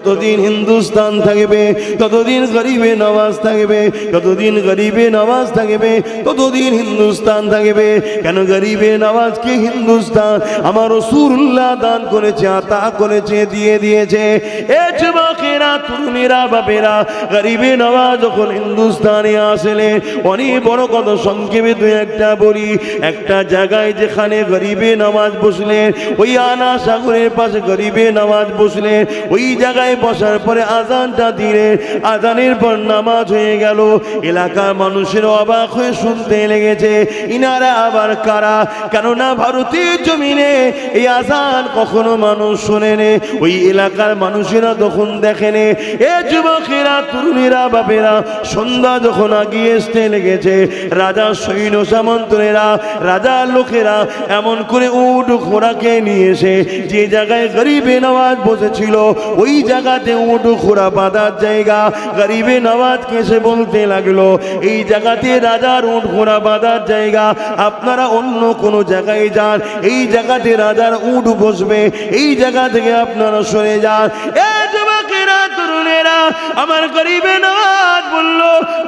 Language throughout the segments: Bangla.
যতদিন হিন্দুস্তান থাকবে ততদিন গরিবে নওয়াজ থাকবে, যতদিন গরিবে নওয়াজ থাকবে ততদিন হিন্দুস্তান থাকবে। কেন গরিবে নওয়াজকে হিন্দুস্তান আমার রাসূলুল্লাহ দান করেছে, আতা করেছে, দিয়ে দিয়েছে। এ যুবকেরা, তরুণীরা, বাপেরা, গরিবে নওয়াজ যখন হিন্দুস্তানে আসলে, অনেক বড় কথা সংক্ষেপে দুই একটা বলি। একটা জায়গায় যেখানে গরিবে নওয়াজ বসলেন, ওই আনা সাগরের পাশে গরিবে নওয়াজ বসলেন। ওই জায়গায় বসার পরে আজানটা দিলেন, আজানের পর নামাজ হয়ে গেল। এলাকার মানুষের অবাক হয়ে শুনতে লেগেছে, ইনারা আবার কারা? কেননা ভারতীয় জমিনে এই আজান কখনো মানুষ শোনেনি। ওই এলাকার মানুষেরা তখন দেখেনি। এ যুবকেরা, তরুণীরা, বাপেরা, সন্ধ্যা যখন আগিয়ে আসতে লেগেছে, রাজা সৈন্য সামন্তরেরা, রাজার লোকেরা এমন করে উট ঘোড়াকে নিয়ে এসে যে জায়গায় গরিবে নওয়াজ বসেছিল ওই জায়গাতে উট ঘোড়া বাঁধার জায়গা। গরিবে নওয়াজকে এসে বলতে লাগলো, এই জায়গাতে রাজার উট ঘোড়া বাঁধার জায়গা, আপনারা অন্য কোনো জায়গায় যান, এই জায়গাতে রাজার উট বসবে, এই জায়গা থেকে আপনারা সরে যান। এ যুবকেরা, তরুণেরা, আমার গরিবে নওয়াজ বলল,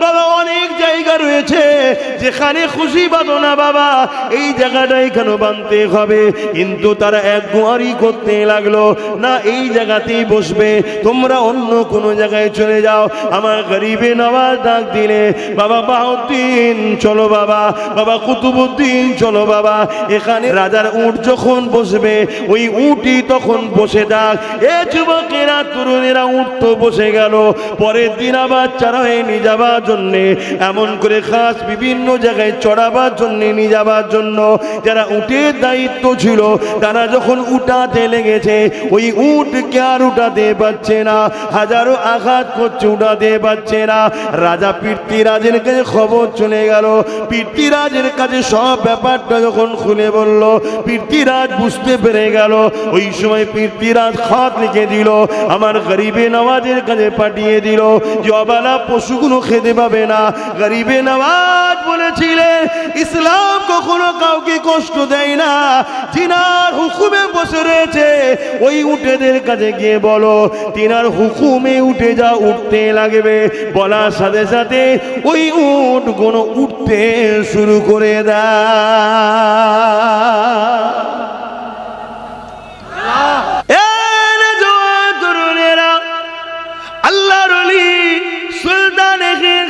বাবা অনেক জায়গা রয়েছে যেখানে খুশি বাঁধো না বাবা, এই জায়গাটাই কেন বাঁধতে হবে? কিন্তু তারা এক গোয়ারি করতে লাগলো, না এই জায়গাতেই বসবে, তোমরা অন্য কোনো জায়গায় চলে যাও। আমার গরিবে নওয়াজ ডাক দিলে, বাবা বাহাউদ্দিন চলো বাবা, বাবা কুতুবউদ্দিন চলো বাবা, এখানে রাজার উট যখন বসবে ওই উটই তখন বসে যাক। এ যুবকেরা, তরুণেরা, উট তো বসে গেল। পরের দিন আবার চড়াই নিয়ে যাবার জন্যে, এমন করে খাস বিভিন্ন জায়গায় চড়াবার জন্যে নিয়ে যাবার জন্য যারা উটের দায়িত্ব ছিল, তারা যখন উঠাতে লেগেছে, ওই উটকে আর উঠাতে পারছে না, হাজারো আঘাত করছে, উঠাতে পারছে না। রাজা পৃথ্বীরাজের কাছে খবর চলে গেল। পৃথ্বীরাজের কাছে সব ব্যাপারটা যখন খুলে বলল, পৃথ্বীরাজ বুঝতে পেরে গেল। ওই সময় পৃথ্বীরাজ খত লিখে দিল, আমার গরিবে নওয়াজের কাছে পাঠিয়ে দিল যে অবালা পশুগুলো খেতে পাবে না। গরিবে নওয়াজ বলেছিলেন, ইসলাম কখনো কাউকে কষ্ট দেয় না, যিনার হুকুমে বসে রয়েছে ওই উটেদের কাছে গিয়ে বলো তিনার হুকুমে উঠে যা, উঠতে লাগবে। বলার সাথে সাথে ওই উট গুলো উঠতে শুরু করে দেয়। আল্লাহর ওলি সুলতান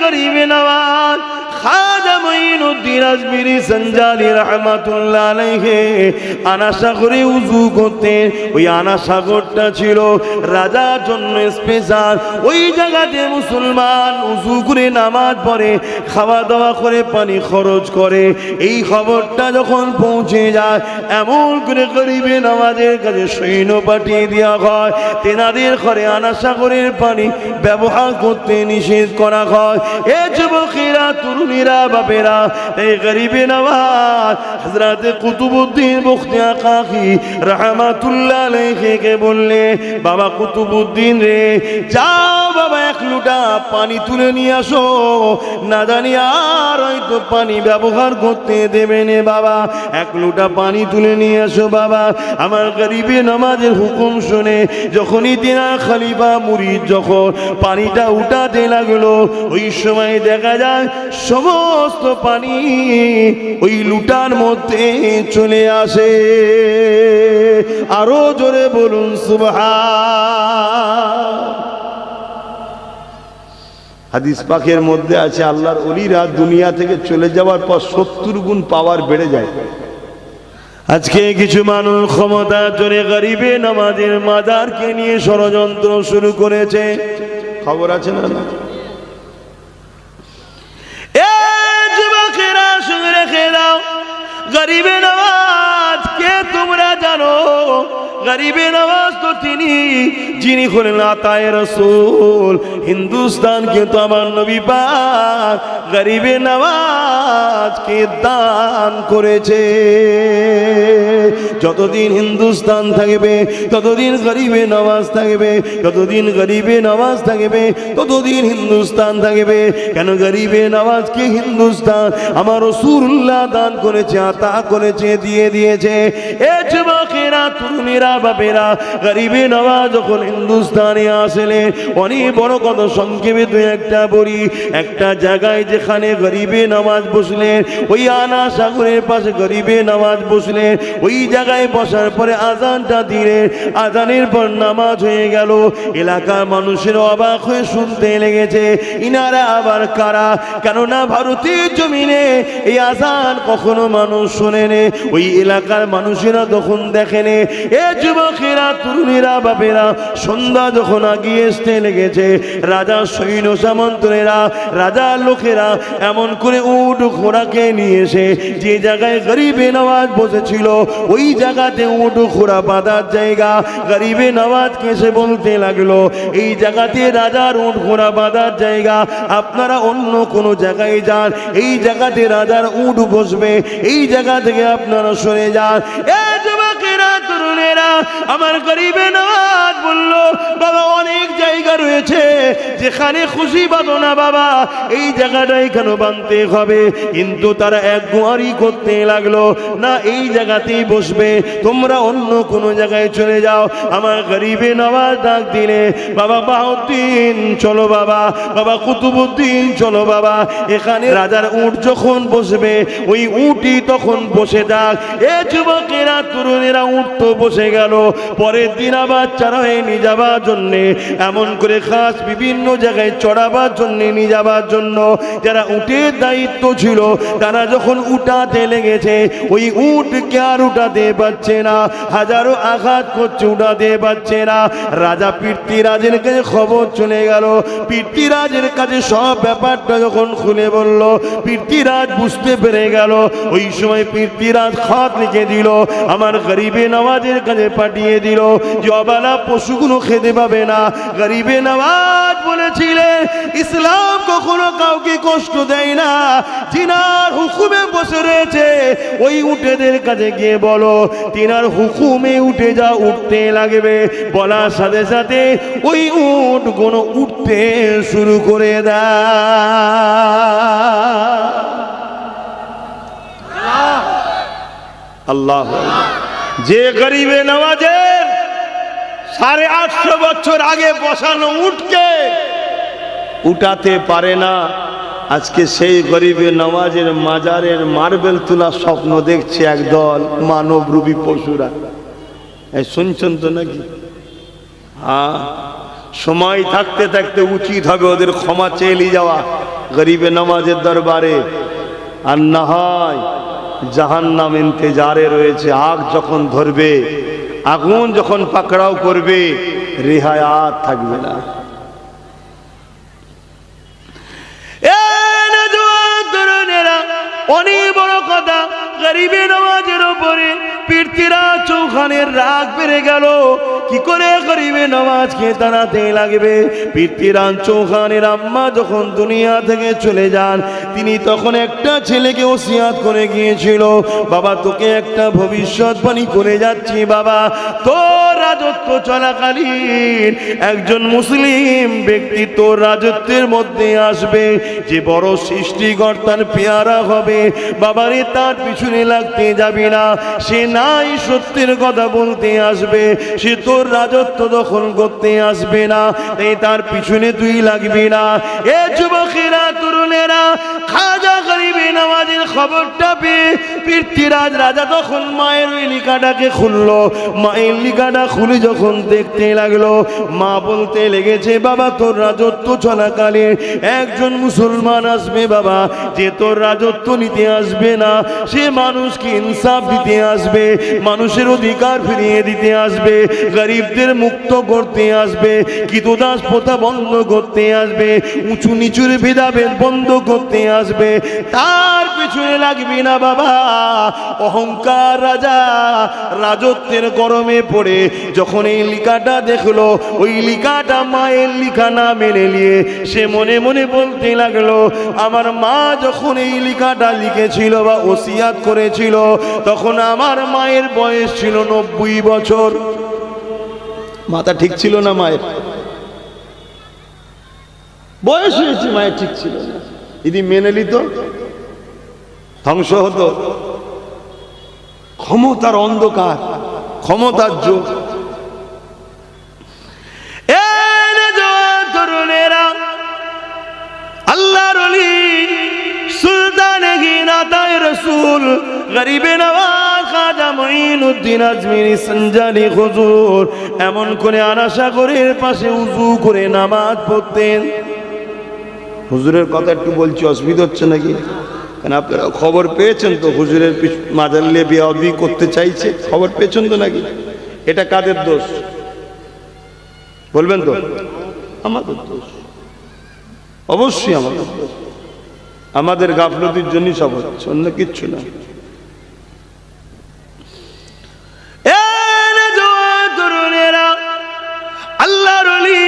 গরিবে নওয়াজ খাজা মঈনুদ্দিন আজমিরি সঞ্জালি রাহমাতুল্লাহ আলাইহি আনা সাগরে উযু করতেন। ওই আনা সাগরটা ছিল রাজার জন্য স্পেশাল। ওই জায়গাতে মুসলমান উযু করে নামাজ পড়ে, খাওয়া দাওয়া করে, পানি খরচ করে। এই খবরটা যখন পৌঁছে যায়, এমন করে গরিবে নওয়াজের কাছে সৈন্য পাঠিয়ে দেওয়া হয়, তেনাদের ঘরে আনা সাগরের পানি ব্যবহার করতে নিষেধ করা হয়। এ যুবকেরা, তরুণীরা, বাপেরা, এই গরিবে নওয়াজ হযরত কুতুবউদ্দিন বখতি আকাকি রাহমাতুল্লাহ আলাইহি বললে, বাবা কুতুবউদ্দিন রে, যাও বাবা এক লোটা পানি তুলে নিয়ে আসো, না জানি আর হয়তো পানি ব্যবহার করতে দেবে না বাবা, এক লোটা পানি তুলে নিয়ে আসো বাবা। আমার গরিবে নওয়াজের হুকুম শুনে যখনই তিনার খলিফা মুরিদ যখন পানিটা উঠাতে লাগলো, ওই সময় দেখা যায় সমস্ত পানি ওই লুটার মধ্যে চলে আসে। আরো জোরে বলুন সুবহান। হাদিস পাকের মধ্যে আছে, আল্লাহর ওলিরা দুনিয়া থেকে চলে যাওয়ার পর 70 গুণ পাওয়ার বেড়ে যায়। আজকে কিছু মানুষ ক্ষমতার জোরে গরিবে নওয়াজের মাজারকে নিয়ে ষড়যন্ত্র শুরু করেছে, খবর আছে না? শুনে রেখে দাও, গরিবে নওয়াজ কে তোমরা জানো? গরিবে নওয়াজ তো তিনি যিনি হলেন আতায়ে রাসূল। হিন্দুস্তানকে তো আমার নবী পাক গরিবে নওয়াজকে দান করেছে। যতদিন হিন্দুস্তান থাকবে ততদিন গরিবে নওয়াজ থাকবে, যতদিন গরিবে নওয়াজ থাকবে ততদিন হিন্দুস্তান থাকবে। কেন গরিবে নওয়াজকে হিন্দুস্তান আমার রাসূলুল্লাহ দান করেছে, আতা করেছে, দিয়ে দিয়েছে। এ যুবকেরা, তরুণীরা, তরুণেরা বাপেরা, গরিবে নওয়াজ যখন হিন্দুস্তানে আসলে, অনেক বড় কথা সংক্ষেপে দুই একটা বলি। একটা জায়গায় যেখানে গরিবে নওয়াজ বসলেন, ওই আনা সাগরের পাশে গরিবে নওয়াজ বসলেন। ওই জায়গায় বসার পরে আজানটা দিলেন, আজানের পর নামাজ হয়ে গেল। এলাকার মানুষের অবাক হয়ে শুনতে লেগেছে, ইনারা আবার কারা? কেননা ভারতের জমিনে এই আজান কখনো মানুষ শোনেনি। ওই এলাকার মানুষেরা তখন দেখেনি। এ যুবকেরা, তরুণীরা, বাপেরা, সন্ধ্যা যখন আগিয়ে আসতে লেগেছে, রাজা সৈন্য সামন্তরেরা, রাজার লোকেরা এমন করে উট ঘোড়াকে নিয়ে এসে যে জায়গায় গরিবে নওয়াজ বসেছিল, ওই জায়গাতে উট ঘোড়া বাঁধার জায়গা। গরিবে নওয়াজকে এসে বলতে লাগলো, এই জায়গাতে রাজার উট ঘোড়া বাঁধার জায়গা, আপনারা অন্য কোনো জায়গায় যান, এই জায়গাতে রাজার উট বসবে, এই জায়গা থেকে আপনারা সরে যান। এ যুবকেরা, তরুণেরা, আমার গরিবে নওয়াজ বলল, বাবা অনেক জায়গা রয়েছে যেখানে খুশি বাঁধো না বাবা, এই জায়গাটাই কেন বাঁধতে হবে? কিন্তু তারা এক গুয়ারি করতে লাগলো, না এই জায়গাতেই বসবে, তোমরা অন্য কোনো জায়গায় চলে যাও। আমার গরিবে নওয়াজ ডাক দিলে, বাবা বাহাউদ্দিন চলো বাবা, বাবা কুতুবুদ্দিন চলো বাবা, এখানে রাজার উট যখন বসবে ওই উটই তখন বসে যাক। এ যুবকেরা, তরুণেরা, উট তো বসে গেল। পরের দিন আবার চারা নিয়ে যাবার জন্যে, এমন করে খাস বিভিন্ন জায়গায় চড়াবার জন্যে নিয়ে যাবার জন্য যারা উটের দায়িত্ব ছিল, তারা যখন উঠাতে লেগেছে, ওই উটকে আর উঠাতে পারছে না, হাজারো আঘাত করছে, উঠাতে পারছে না। রাজা পৃথ্বীরাজের কাছে খবর চলে গেল। পৃথ্বীরাজের কাছে সব ব্যাপারটা যখন খুলে বলল, পৃথ্বীরাজ বুঝতে পেরে গেল। ওই সময় পৃথ্বীরাজ খত লিখে দিল, আমার গরিবে নওয়াজের কাছে পাঠিয়ে দিল যে অবালা পশুগুলো খেতে পাবে না। গরিবে নওয়াজ বলেছিলেন, ইসলাম কখনো কাউকে কষ্ট দেয় না, যিনার হুকুমে বসে রয়েছে ওই উটেদের কাছে গিয়ে বলো তিনার হুকুমে উঠে যা, উঠতে লাগবে। বলার সাথে সাথে ওই উট কোনো উঠতে শুরু করে দেয়। আল্লাহ, যে গরিবে নওয়াজের 850 বছর আগে বসানো উটকে উঠাতে পারে না, আজকে সেই গরিবে নওয়াজের মাজারের মার্বেল তোলার স্বপ্ন দেখছে একদল মানবরূপী পশুরা। শুনছেন তো নাকি? হ্যাঁ, সময় থাকতে থাকতে উচিত হবে ওদের ক্ষমা চেয়ে যাওয়া গরিবে নওয়াজের দরবারে। আর না হয় জাহান্নাম ইন্তজারে রয়েছে। আগ যখন ধরবে, আগুন যখন পাকড়াও করবে, রেহায়াত থাকবে না। অনেক বড় কথা, গরিবে নওয়াজের উপরে পৃথ্বীরাজ চৌখানের রাগ বেড়ে গেল। কি করে গরিবে নওয়াজকে তাড়াতে লাগবে? পৃথ্বীরাজ চৌখানের আম্মা যখন দুনিয়া থেকে চলে যান, তিনি তখন একটা ছেলেকে ওসিয়াত করে গিয়েছিল, বাবা তোকে একটা ভবিষ্যৎবাণী করে যাচ্ছি বাবা, তোর রাজত্ব চলাকালীন একজন মুসলিম ব্যক্তি তোর রাজত্বের মধ্যে আসবে, যে বড় সৃষ্টিকর্তার পেয়ারা হবে। বাবারে তার পিছনে লাগতে যাবি না, সে নাই সত্যের কথা বলতে আসবে, সে তোর রাজত্ব দখল করতে আসবে না, তাই তার পিছনে তুই লাগবি না। এ যুবকেরা, তরুণেরা, খাজা গরিবে নওয়াজের খবরটা পেয়ে পৃথ্বীরাজ রাজা তখন মায়ের ওই লিখাটাকে খুললো। মায়ের লিখাটা খুলে যখন দেখতে লাগলো, মা বলতে লেগেছে, বাবা তোর রাজত্ব চলাকালীন একজন মুসলমান আসবে বাবা, যে তোর রাজত্ব নিতে আসবে না, সে মানুষকে ইনসাফ দিতে আসবে, মানুষের অধিকার ফিরিয়ে দিতে আসবে, গরিবদের মুক্ত করতে আসবে, কৃতদাস প্রথা বন্ধ করতে আসবে, উঁচু নিচুর ভেদাভেদ বন্ধ করতে আসবে। তার পিছনে লাগবি না বাবা। অহংকার রাজা রাজত্বের গরমে পড়ে যখন এই লিখাটা দেখলো, ওই লিখাটা মায়ের লিখা না মেনে নিয়ে সে মনে মনে বলতে লাগলো, আমার মা যখন এই লিখাটা লিখেছিল বা ওসিয়াত করেছিল, তখন আমার মায়ের বয়স ছিল 90 বছর। মাথা ঠিক ছিল না মায়ের, বয়স হয়েছে, মায়ের ঠিক ছিল না। যদি মেনে নিত ধ্বংস হতো। ক্ষমতার অন্ধকার, ক্ষমতার যোগ। তরুণেরা, আল্লাহর ওলি সুলতানে গিনাতায়ে রাসূল গরিবে নওয়াজ খাজা মুঈনুদ্দিন আজমিরি সঞ্জালি হুজুর এমন করে আনাসাগরের পাশে উযু করে নামাজ পড়তেন। হুজুরের কথা একটু বলছি, অসুবিধা হচ্ছে নাকি? কারণ আপনারা খবর পেয়েছেন তো হুজুরের মাজাল্লে বিয়াদি করতে চাইছে, খবর পেয়েছেন তো নাকি? এটা কাদের দোষ বলবেন তো? আমাদের দোষ, অবশ্যই আমাদের দোষ। আমাদের গাফলতির জন্যই সব হচ্ছে, অন্য কিচ্ছু না। আল্লাহর ওলি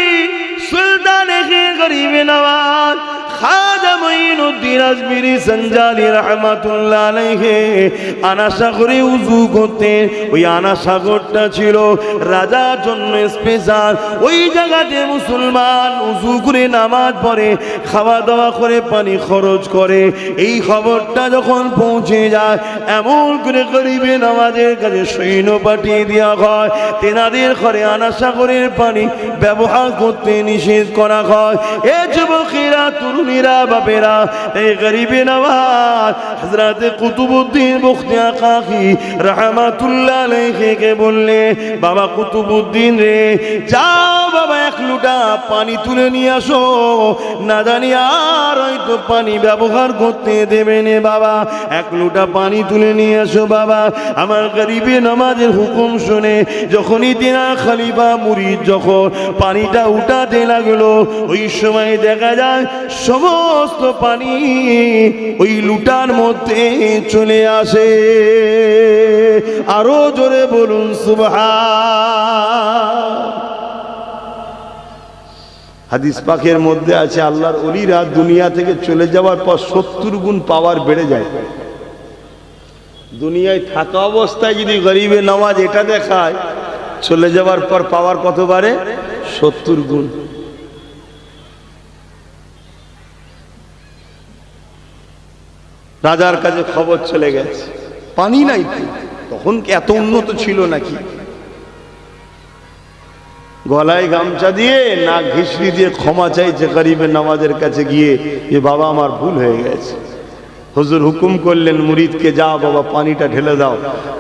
সুলতানে গরিবে নওয়াজ খাজা মুঈনুদ্দিন আজমিরি সঞ্জালি রাহমাতুল্লাহ আলাইহি আনাসাগরে উযু করতেন। ওই আনাসাগরটা ছিল রাজার জন্য স্পেশাল। ওই জায়গাতে মুসলমান উযু করে নামাজ পড়ে, খাওয়া দাওয়া করে, পানি খরচ করে। এই খবরটা যখন পৌঁছে যায়, এমন করে গরিবে নওয়াজের কাছে সৈন্য পাঠিয়ে দেওয়া হয়, তেনাদের ঘরে আনাসাগরের পানি ব্যবহার করতে নিষেধ করা হয়। এ যুবকেরা, তরুণীরা, বাপেরা, এই গরিবে নওয়াজ হযরত কুতুবউদ্দিন বখতিয়ার কাকি রাহমাতুল্লাহ আলাইহিকে বললে, বাবা কুতুবউদ্দিন রে, যাও বাবা এক লোটা পানি তুলে নিয়ে আসো, না জানি আর হয়তো পানি ব্যবহার করতে দেবে না। বাবা এক লোটা পানি তুলে নিয়ে আসো বাবা। আমার গরিবে নওয়াজের হুকুম শুনে যখনই তিনা খলিফা মুরিদ যখন পানিটা উঠাতে লাগলো, ওই সময় দেখা যায় সমস্ত পানি ওই লুটার মধ্যে চলে আসে। আরো জোরে বলুন সুবহান। হাদিস পাকের মধ্যে আছে আল্লাহর ওলিরা দুনিয়া থেকে চলে যাওয়ার পর 70 গুণ পাওয়ার বেড়ে যায়। দুনিয়ায় থাকা অবস্থায় যদি গরিবে নওয়াজ এটা দেখায়, চলে যাওয়ার পর পাওয়ার কত বাড়ে? 70 গুণ। রাজার কাছে খবর চলে গেছে, পানি নাই। তখন কি এত উন্নত ছিল নাকি? গলায় গামছা দিয়ে, নাক ঘিসড়ি দিয়ে ক্ষমা চাইছে গরিবে নওয়াজের কাছে গিয়ে, যে বাবা আমার ভুল হয়ে গেছে। হুজুর হুকুম করলেন মুরিদকে, যাও বাবা পানিটা ঢেলে দাও।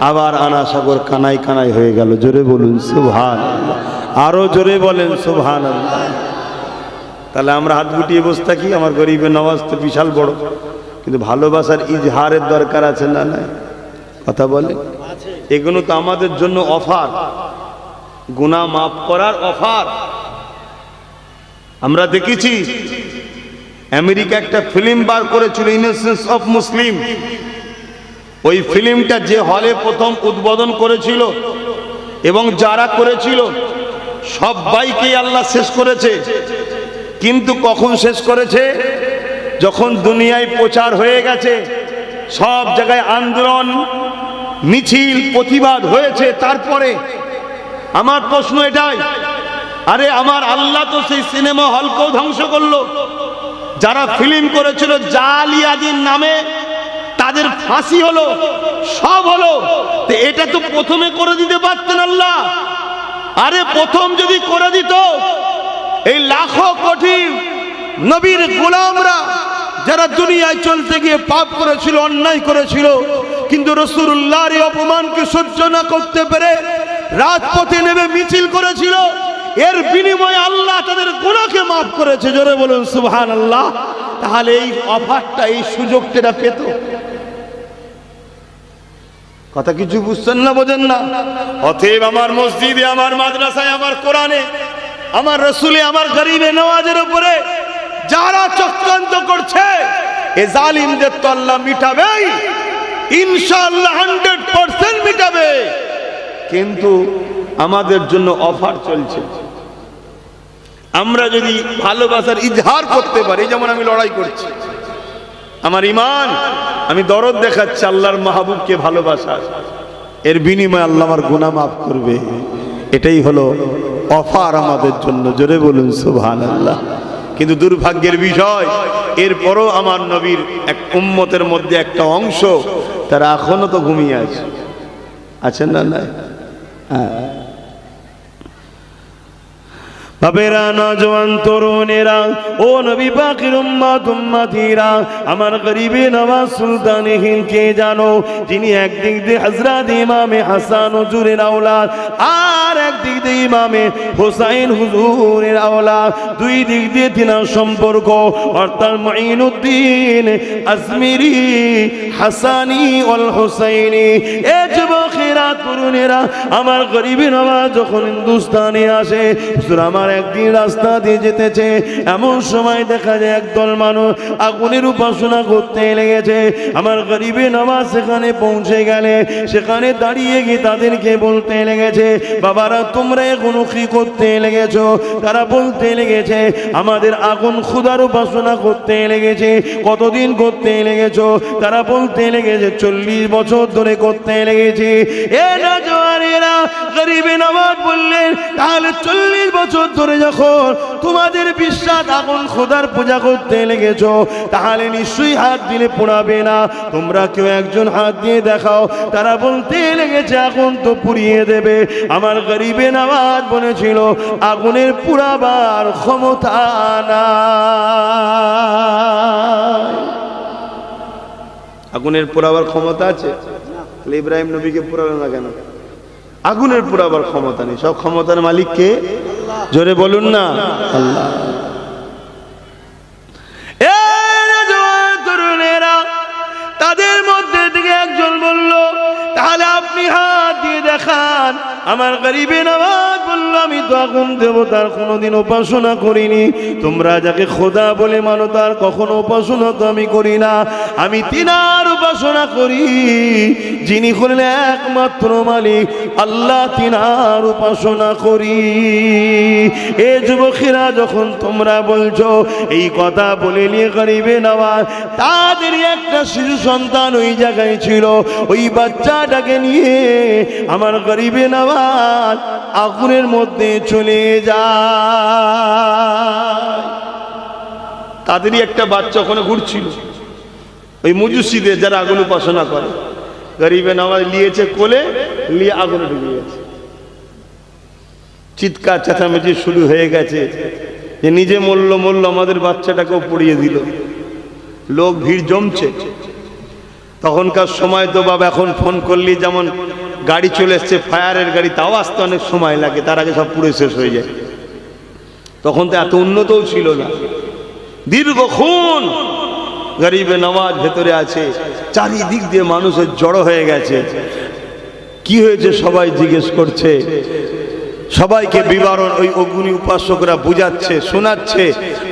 আবার আনাসাগর কানাই কানাই হয়ে গেল। জোরে বলুন সুবহানাল্লাহ। আরো জোরে বলেন সুবহানাল্লাহ। তাহলে আমরা হাত গুটিয়ে বসে থাকি? আমার গরিবে নওয়াজ তো বিশাল বড়, কিন্তু ভালোবাসার ইজহারের দরকার আছে না? নাই কথা বলে? এগুলো তো আমাদের জন্য অফার, গুনাহ মাফ করার অফার। আমরা দেখেছি আমেরিকা একটা ফিল্ম বার করেছিল, ইনোসেন্স অফ মুসলিম। ওই ফিল্মটা যে হলে প্রথম উদ্বোধন করেছিল এবং যারা করেছিল সবাইকে আল্লাহ শেষ করেছে। কিন্তু কখন শেষ করেছে? যখন দুনিয়ায় প্রচার হয়ে গেছে, সব জায়গায় আন্দোলন, মিছিল, প্রতিবাদ হয়েছে, তারপরে। আমার প্রশ্ন এটাই, আরে আমার আল্লাহ তো সেই সিনেমা হলকেও ধ্বংস করলো। যারা ফিল্ম করেছিল জালিয়াতির নামে, তাদের ফাঁসি হলো, সব হলো। তো এটা তো প্রথমে করে দিতে পারতেন আল্লাহ। আরে প্রথম যদি করে দিত, এই লাখো কোটি নবীর গোলামরা যারা দুনিয়ায় চলতে গিয়ে পাপ করেছিল, অন্যায় করেছিল, কিন্তু রাসূলুল্লাহর এই অপমানকে সহ্য না করতে পেরে রাজপথে নেমে মিছিল করেছিল, এর বিনিময়ে আল্লাহ তাদের গুনাহকে মাফ করেছে। জোরে বলুন সুবহানাল্লাহ। তাহলে এই অফারটা, এই সুযোগটা পেত। কথা কিছু বুঝছেন না, বোঝেন না? অতএব আমার মসজিদে, আমার মাদ্রাসায়, আমার কোরআনে, আমার রাসূলে, আমার গরিবে নওয়াজের উপরে যারা চক্রান্ত করছে, এ জালিমদের তো আল্লাহ মিটাবেই, ইনশাআল্লাহ 100% মিটাবে। কিন্তু আমাদের জন্য অফার চলছে। আমরা যদি ভালোবাসার ইজহার করতে পারি, যেমন আমি লড়াই করছি, আমার ঈমান, আমি দরদ দেখাচ্ছি আল্লাহর মাহবুবকে ভালোবাসা, এর বিনিময়ে আল্লাহ আমার গুনাহ মাফ করবে। এটাই হলো অফার আমাদের জন্য। জোরে বলুন সুবহানাল্লাহ। কিন্তু দুর্ভাগ্যের বিষয়, এরপরও আমার নবীর এক উম্মতের মধ্যে একটা অংশ, তারা এখনো তো ঘুমিয়ে আছে। আছেন না? নাই? বাবেরা, নওজওয়ান তরুণেরা, ও নবী পাকের উম্মত উম্মতিরা, আমার গরিবে নওয়াজ সুলতানে হিন্দ কে জানো, যিনি একদিক দিয়ে হযরত ইমামে হাসান হুজুরের আওলাদ, আর একদিক দিয়ে ইমামে হোসাইন হুজুরের আওলাদ, দুই দিক দিয়ে তিনার সম্পর্ক, অর্থাৎ মুঈনুদ্দিন আজমিরি হাসানি ওয়াল হুসাইনি। এ যুবকেরা, তরুণেরা, আমার গরিবে নওয়াজ যখন হিন্দুস্তানে আসে, হুজুর আমার একদিন রাস্তা দিয়ে যেতেছে, এমন সময় দেখা যায় একদল মানুষ আগুনের উপাসনা করতে লেগেছে। আমার গরিবে নওয়াজ সেখানে পৌঁছে গেলে, সেখানে দাঁড়িয়ে গিয়ে তাদেরকে বলতে লেগেছে, বাবারা তোমরা এখনো কি করতে লেগেছো? তারা বলতে লেগেছে, আমাদের আগুন খুদার উপাসনা করতে লেগেছে। কতদিন করতে লেগেছো? তারা বলতে লেগেছে 40 বছর ধরে করতে লেগেছে। এ নওজওয়ানেরা, গরিবে নওয়াজ বললেন, তাহলে 40 বছর ধরে যখন তোমাদের বিশ্বাস আগুন খোদার পূজা করতে লেগেছো, তাহলে নিশ্চয়ই হাত দিলে পোড়াবে না। তোমরা কেউ একজন হাত দিয়ে দেখাও। তারা বলতে লেগেছে, আগুন তো পুড়িয়ে দেবে। আমার গরিবে নওয়াজ বলেছিল, আগুনের পুড়াবার ক্ষমতা নাই। আগুনের পোড়াবার ক্ষমতা আছে? ইব্রাহিম নবীকে পোড়ালো না কেন? আগুনের পুরাবার ক্ষমতা নেই। সব ক্ষমতার মালিক কে? জোরে বলুন না, আল্লাহ। তরুণেরা, তাদের মধ্যে থেকে একজন বলল, তাহলে আপনি হাত দিয়ে দেখান। আমার গরিবে নওয়াজ বলল, আমি তো আগুন দেবতার কোনোদিন উপাসনা করিনি। তোমরা যাকে খোদা বলে মানো তার কখনো উপাসনা তো আমি করি না। আমি তিনার উপাসনা করি, যিনি হলেন একমাত্র মালিক আল্লাহ, তিনার উপাসনা করি। এ যুবকেরা, যখন তোমরা বলছো এই কথা বলে নিয়ে গরিবে নওয়াজ, তাদের একটা শিশু সন্তান ওই জায়গায় ছিল, ওই বাচ্চাটাকে নিয়ে আমার গরিবে নওয়াজ আগুনের মধ্যে চলে যায়। তাদেরই একটা বাচ্চা ওখানে ঘুরছিল, ওই মুজুসিদের যারা আগুন উপাসনা করে। গরিবে নওয়াজ নিয়েছে কোলে, নিয়ে আগুনে ঢুকে গেছে। চিৎকার চেঁচামেচি শুরু হয়ে গেছে যে নিজে মরল, আমাদের বাচ্চাটাকেও পুড়িয়ে দিল। লোক ভিড় জমছে। তখনকার সময় তো বাবা, এখন ফোন করলি যেমন গাড়ি চলে এসছে, ফায়ারের গাড়ি, তাও আসতে অনেক সময় লাগে, তার আগে সব পুড়ে শেষ হয়ে যায়। তখন তো এত উন্নতও ছিল না। দীর্ঘক্ষণ গরিবে নওয়াজ ভেতরে আছে, চারিদিক দিয়ে মানুষের জড়ো হয়ে গেছে। কি হয়েছে সবাই জিজ্ঞেস করছে, সবাইকে বিবরণ ওই অগ্নি উপাসকরা বুঝাচ্ছে, শোনাচ্ছে।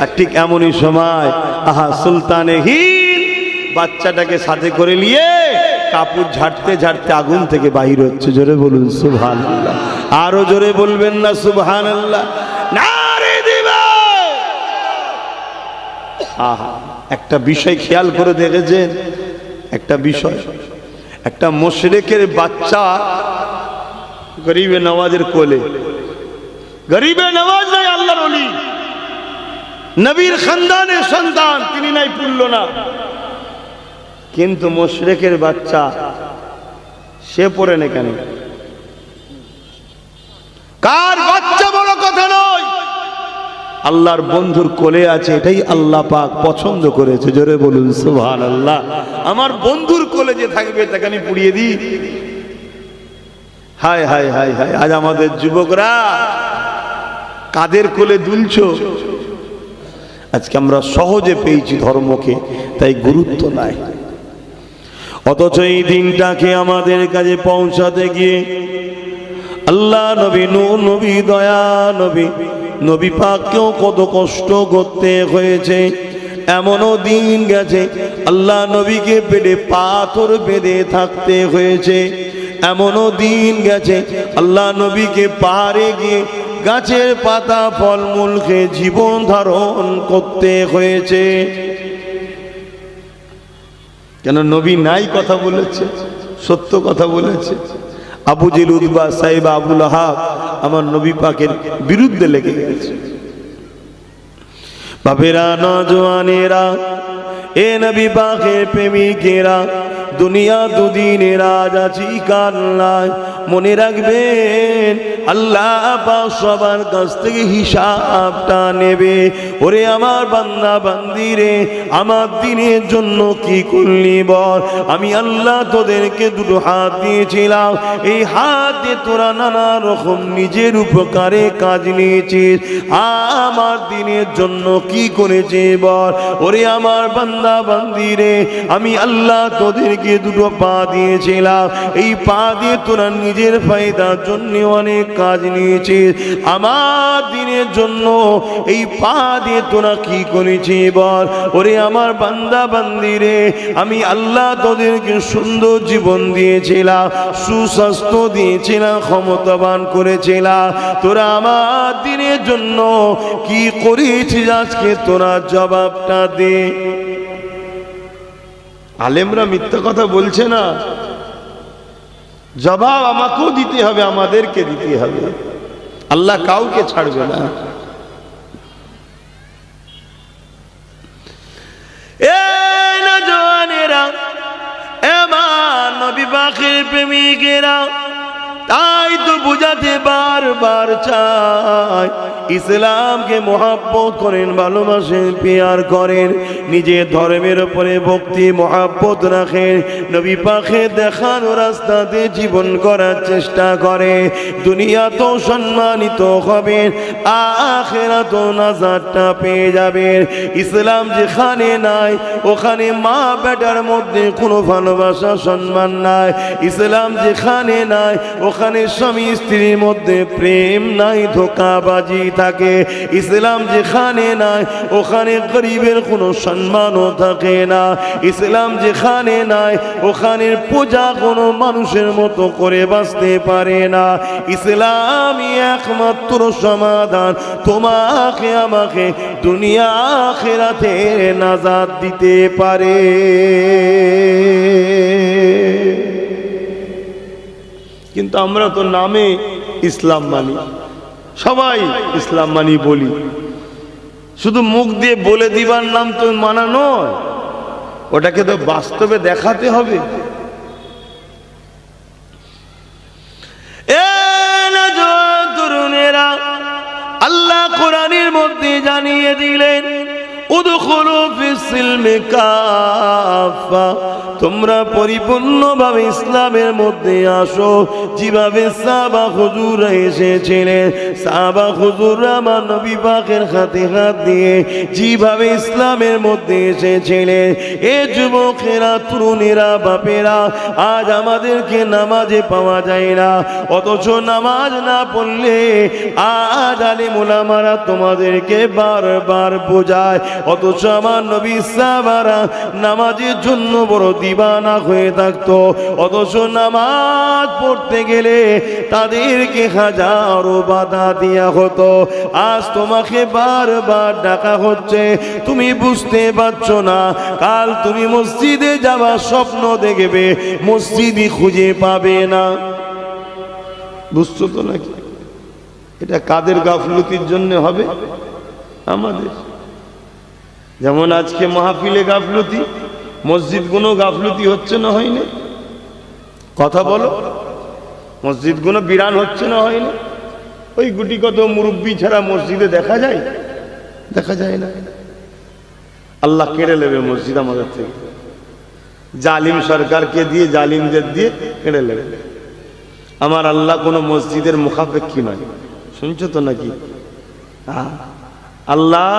আর ঠিক এমনই সময় আহা সুলতানে হিন্দ বাচ্চাটাকে সাথে করে নিয়ে কাপড় ঝাড়তে ঝাড়তে আগুন থেকে বাহির হচ্ছে। জোরে বলুন সুবহানাল্লাহ। আরো জোরে বলবেন না সুবহানাল্লাহ? নারে দিবা। আহা, একটা বিষয় খেয়াল করে দেখেছেন? একটা বিষয়, একটা মুশরিকের বাচ্চা গরিবে নওয়াজের কোলে। গরিবে নওয়াজ নাই আল্লাহর ওলি, নবীর খানদানের সন্তান, তিনি নাই পুরল না। কিন্তু মুশরিকের বাচ্চা, সে পড়ে না কেন? কার বাচ্চা বড় কথা নয়, আল্লাহর বন্ধুর কোলে আছে, এটাই আল্লাহ পাক পছন্দ করেছে। জোরে বলুন সুবহানাল্লাহ। আমার বন্ধুর কোলে যে থাকবে তাকে আমি পুড়িয়ে দিই? হায় হায় হায় হায়, আজ আমাদের যুবকরা কাদের কোলে দুলছো? আজকে আমরা সহজে পেয়েছি ধর্মকে, তাই গুরুত্ব নাই। অথচ এই দিনটাকে আমাদের কাছে পৌঁছাতে গিয়ে আল্লাহ নবী, নূর নবী, দয়া নবী, নবী পাককেও কত কষ্ট করতে হয়েছে। এমনও দিন গেছে আল্লাহ নবীকে পেটে পাথর বেঁধে থাকতে হয়েছে। এমনও দিন গেছে আল্লাহ নবীকে পাহাড়ে গিয়ে গাছের পাতা ফলমূল খেয়ে জীবন ধারণ করতে হয়েছে। কেন? নবী নাই কথা বলেছে, সত্য কথা বলেছে। আবু জেল, উতবা, সাইবা, আবুল আহাব আমার নবী পাকের বিরুদ্ধে লেগে গেছে। বাপেরা, নওজওয়ানেরা, এ নবী পাকের প্রেমিকেরা, দুনিয়া দুদিনের আজ আছি কাল নাই। মনে রাখবেন আল্লাহ পাক সবার কাছ থেকে হিসাবটা নেবে। ওরে আমার বান্দা বান্দি রে, আমার দিনের জন্য কি করলি বল? আমি আল্লাহ তোদেরকে দুটো হাত দিয়েছিলাম, এই হাতে তোরা নানা রকম নিজের উপকারে কাজ নিয়েছিস। আমার দিনের জন্য কি করেছে বল? ওরে আমার বান্দা বান্দি রে, আমি আল্লাহ তোদেরকে দুটো পা দিয়েছিলাম, এই পা দিয়ে তোরা নিজের ফায়দার জন্য অনেক কাজ নিয়েছিস। আমার দিনের জন্য এই পা দিয়ে তোরা কি করেছিস বল? ওরে আমার বান্দা বান্দি রে, আমি আল্লাহ তোদেরকে সুন্দর জীবন দিয়েছিলাম, সুস্বাস্থ্য দিয়েছিলাম, ক্ষমতাবান করেছিলাম। তোরা আমার দিনের জন্য কি করেছিস আজকে তোরা জবাবটা দে। আলেমরা মিথ্যা কথা বলছে না, জবাব আমাকেও দিতে হবে, আমাদেরকে দিতে হবে। আল্লাহ কাউকে ছাড়বে না। এই নওজওয়ানেরা, এবার নবী পাকের প্রেমিকেরা, তাই তো বুঝাতে বারবার চাই, ইসলামকে মহাব্বত করেন, ভালোবাসেন, পেয়ার করেন, নিজের ধর্মের উপরে ভক্তি মহাব্বত রাখেন, নবী পাকের দেখানো রাস্তাতে জীবন করার চেষ্টা করে। দুনিয়া তো সম্মানিত হবেন, আখিরাতে নাজাতটা পেয়ে যাবেন। ইসলাম যেখানে নাই ওখানে মা বেটার মধ্যে কোনো ভালোবাসা সম্মান নাই। ইসলাম যেখানে নাই ওখানে স্বামী স্ত্রীর মধ্যে প্রেম নাই, ধোঁকাবাজি থাকে। ইসলাম যেখানে নাই ওখানে গরিবের কোনো সম্মানও থাকে না। ইসলাম যেখানে নাই ওখানের পূজা কোনো মানুষের মতো করে বাঁচতে পারে না। ইসলামই একমাত্র সমাধান তোমাকে আমাকে দুনিয়া আখিরাতে নাজাত দিতে পারে। কিন্তু আমরা তো নামে ইসলাম মানি, সবাই ইসলাম মানি বলি, শুধু মুখ দিয়ে বলে দিবার নাম তো মানা নয়, ওটাকে তো বাস্তবে দেখাতে হবে। তরুণেরা, আল্লাহ কোরআনের মধ্যে জানিয়ে দিলেন, উদখুলু ফিস-সিলমি কাফা, তোমরা পরিপূর্ণভাবে ইসলামের মধ্যে আসো। যেভাবে সাহাবা হুজুররা এসেছিলেন, সাহাবা হুজুররা আমার নবী পাকের হাতে হাত দিয়ে যেভাবে ইসলামের মধ্যে এসেছিলেন, এ যুবকেরা, তরুণেরা, বাপেরা, আজ আমাদেরকে নামাজে পাওয়া যায় না, অথচ নামাজ না পড়লে আজ আলিম উলামারা তোমাদেরকে বারবার বোঝায়, অথচ আমার নবী সাহাবারা নামাজের জন্য বড় দিবানা হয়ে থাকতো, অথচ নামাজ পড়তে গেলে তাদেরকে হাজারো বাধা দেয়া হতো। আজ তোমাকে বারবার ডাকা হচ্ছে, তুমি বুঝতে পারছো না, কাল তুমি মসজিদে যাওয়ার স্বপ্ন দেখবে, মসজিদই খুঁজে পাবে না। বুঝছো তো নাকি? এটা কাদের গাফলতির জন্য হবে? আমাদের। যেমন আজকে মাহফিলে গাফলতি, মসজিদগুলো গাফলতি হচ্ছে না হয়নি? কথা বলো, মসজিদগুলো বিরান হচ্ছে না হয়নি? ওই গুটি কত মুরব্বী ছাড়া মসজিদে দেখা যায়? দেখা যায় না। আল্লাহ কেড়ে নেবে মসজিদ আমাদের থেকে, জালিম সরকারকে দিয়ে, জালিমদের দিয়ে কেড়ে নেবে। আমার আল্লাহ কোনো মসজিদের মুখাপেক্ষী নয়, শুনছো তো নাকি? আল্লাহ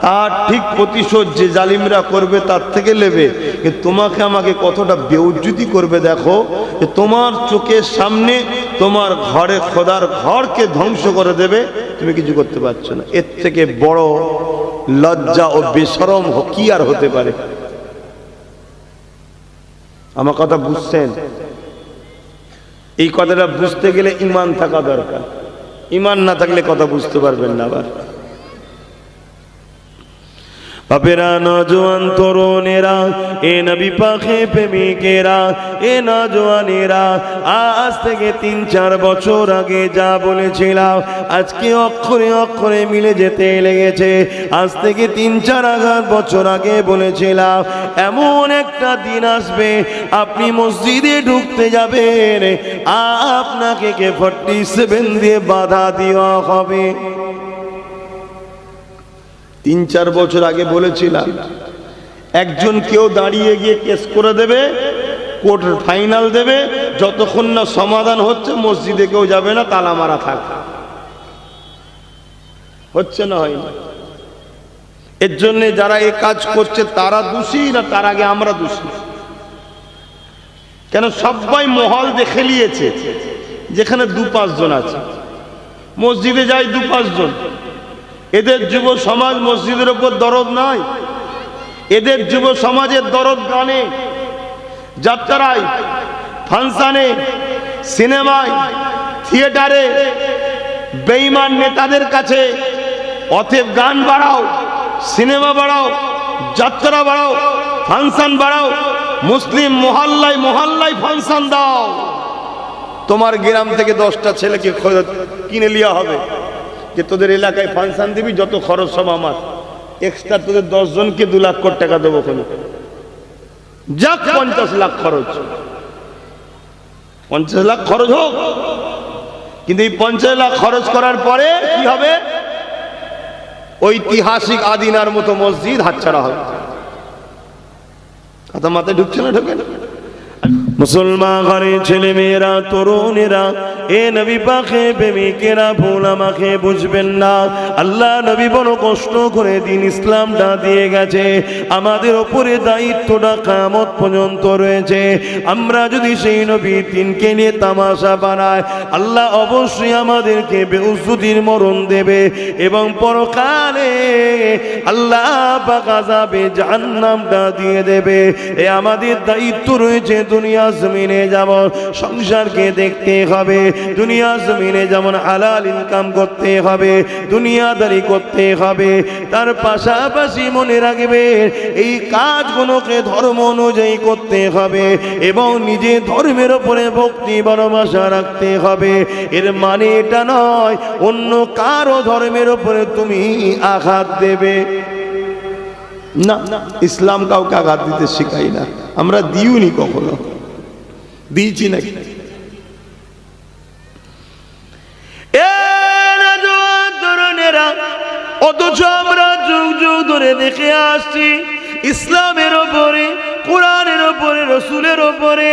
তার ঠিক প্রতিশোধ যে জালিমরা করবে তার থেকে নেবে। কিন্তু তোমাকে আমাকে কতটা বেউজ্জতি করবে দেখো, যে তোমার চোখের সামনে তোমার ঘরে খোদার ঘরকে ধ্বংস করে দেবে, তুমি কিছু করতে পারছো না। এর থেকে বড় লজ্জা ও বেশরম কি আর হতে পারে? আমার কথা বুঝছেন? এই কথাটা বুঝতে গেলে ঈমান থাকা দরকার, ঈমান না থাকলে কথা বুঝতে পারবেন না। আবার বাপেরা, নওজোয়ান তরুণেরা, এ নবী পাকে প্রেমিকেরা, এ নওজোয়ানেরা, আজ থেকে 3-4 বছর আগে যা বলেছিলাম আজকে অক্ষরে অক্ষরে মিলে যেতে লেগেছে। আজ থেকে 3-4 বছর আগে বলেছিলাম এমন একটা দিন আসবে আপনি মসজিদে ঢুকতে যাবেন, আপনাকে AK-47 দিয়ে বাধা দেওয়া হবে। 3-4 বছর আগে বলেছিলাম একজন কেউ দাঁড়িয়ে গিয়ে কেস করে দেবে, কোর্ট ফাইনাল দেবে, যতক্ষণ না সমাধান হচ্ছে মসজিদে কেউ যাবে না, তালা মারা থাকবে। হচ্ছে না, হয় না? এর জন্য যারা এই কাজ করছে তারা দোষী না তার আগে আমরা দোষী? কেন সবাই মহল দেখে নিয়েছে যেখানে 2-5 জন আছে, মসজিদে যায় 2-5 জন। এদের যুব সমাজ মসজিদের উপর দরদ নাই, এদের যুব সমাজের দরদ গানে, যাত্রায়, ফাংশনে, সিনেমায়, থিয়েটারে, বেঈমান নেতাদের কাছে। অতএব গান বাড়াও, সিনেমা বাড়াও, যাত্রা বাড়াও, ফাংশন বাড়াও, মুসলিম মহল্লায় মহল্লায় ফাংশন দাও। তোমার গ্রাম থেকে 10টা ছেলেকে কিনে লিয়া হবে যে তোদের এলাকায় ফাংশন দিবি, যত খরচ সব আমার, এক্সট্রা তোদের 10 জনকে 2 লাখ কোটি টাকা দেবো। যাক 50 লাখ খরচ, 50 লাখ খরচ হোক, কিন্তু এই 50 লাখ খরচ করার পরে কি হবে? ঐতিহাসিক আদিনার মতো মসজিদ হাতছাড়া হবে। কথা মাথায় ঢুকছে না? ঢোকে না? মুসলমান ঘরে ছেলে মেয়েরা, তরুণেরা, এ নবী পাকে প্রেমিকেরা, ভুল আমাকে বুঝবেন না। আল্লাহ নবী বড় কষ্ট করে দিন ইসলামটা দিয়ে গেছে, আমাদের ওপরে দায়িত্বটা কিয়ামত পর্যন্ত রয়েছে। আমরা যদি সেই নবীর দিনকে নিয়ে তামাশা বানাই, আল্লাহ অবশ্যই আমাদেরকে বেউজ্জতির মরণ দেবে এবং পরকালে আল্লাহ পাক আযাবে জাহান্নামটা দিয়ে দেবে। এ আমাদের দায়িত্ব রয়েছে। দুনিয়া জমিনে যেমন সংসারকে দেখতে হবে, দুনিয়া জমিনে যেমন হালাল ইনকাম করতে হবে, দুনিয়াদারি করতে হবে, তার পাশাপাশি মনে রাখবে এই কাজগুলোকে ধর্ম অনুযায়ী করতে হবে এবং নিজে ধর্মের উপরে ভক্তি ভালোবাসা রাখতে হবে। এর মানে এটা নয় অন্য কারো ধর্মের উপরে তুমি আঘাত দেবে না। ইসলাম কাউকে আঘাত দিতে শেখাই না, আমরা দিইনি, কখনো দিয়েছি নাকি? অথচ আমরা যুগ যুগ ধরে দেখে আসছি ইসলামের ওপরে, কোরআনের ওপরে, রসুলের ওপরে,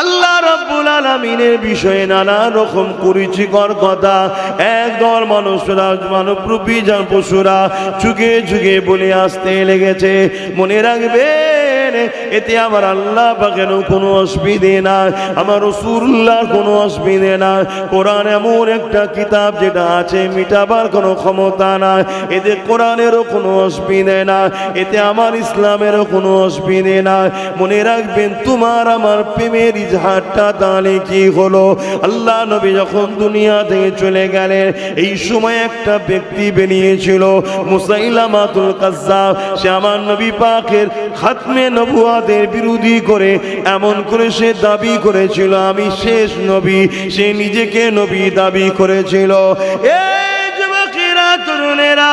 আল্লাহ রাব্বুল আলামিনের বিষয়ে নানা রকম কুরুচিকর কথা একদল মানুষরা, মানবরূপী পশুরা যুগে যুগে বলে আসতে লেগেছে। মনে রাখবেন এতে আমার আল্লাহ পাকের কোনো অসুবিধে নাই, আমার রাসূলুল্লাহর কোনো অসুবিধে নাই। কোরআন এমন একটা কিতাব যেটা আছে মিটাবার কোনো ক্ষমতা নাই, এতে কোরআনেরও কোনো অসুবিধে নাই, এতে আমার ইসলামেরও কোনো অসুবিধে নাই। মনে রাখবেন তোমার আমার প্রেমের ইজহারটা তাহলে কি হলো? আল্লাহ নবী যখন দুনিয়া থেকে চলে গেলেন, এই সময় একটা ব্যক্তি বেরিয়েছিল মুসাইলামাতুল কাজ্জাব। সে আমার নবী পাকের খাতমে নবুয়াতের বিরোধী করে এমন করে সে দাবি করেছিল আমি শেষ নবী, সে নিজেকে নবী দাবি করেছিল। তরুণেরা,